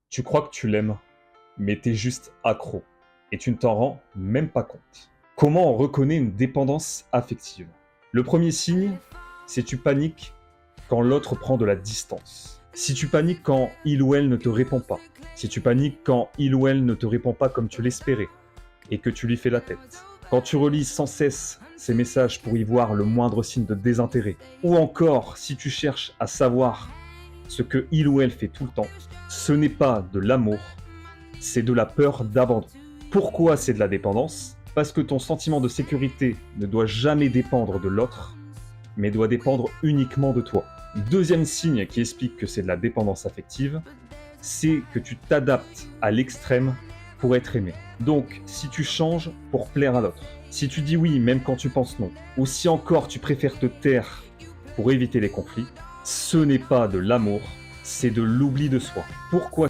Tu crois que tu l'aimes, mais t'es juste accro, et tu ne t'en rends même pas compte. Comment on reconnaît une dépendance affective? Le premier signe, c'est tu paniques quand l'autre prend de la distance. Si tu paniques quand il ou elle ne te répond pas. Si tu paniques quand il ou elle ne te répond pas comme tu l'espérais, et que tu lui fais la tête. Quand tu relis sans cesse ces messages pour y voir le moindre signe de désintérêt. Ou encore, si tu cherches à savoir ce que il ou elle fait tout le temps, ce n'est pas de l'amour, c'est de la peur d'abandon. Pourquoi c'est de la dépendance? Parce que ton sentiment de sécurité ne doit jamais dépendre de l'autre, mais doit dépendre uniquement de toi. Deuxième signe qui explique que c'est de la dépendance affective, c'est que tu t'adaptes à l'extrême pour être aimé. Donc, si tu changes pour plaire à l'autre, si tu dis oui même quand tu penses non, ou si encore tu préfères te taire pour éviter les conflits, ce n'est pas de l'amour, c'est de l'oubli de soi. Pourquoi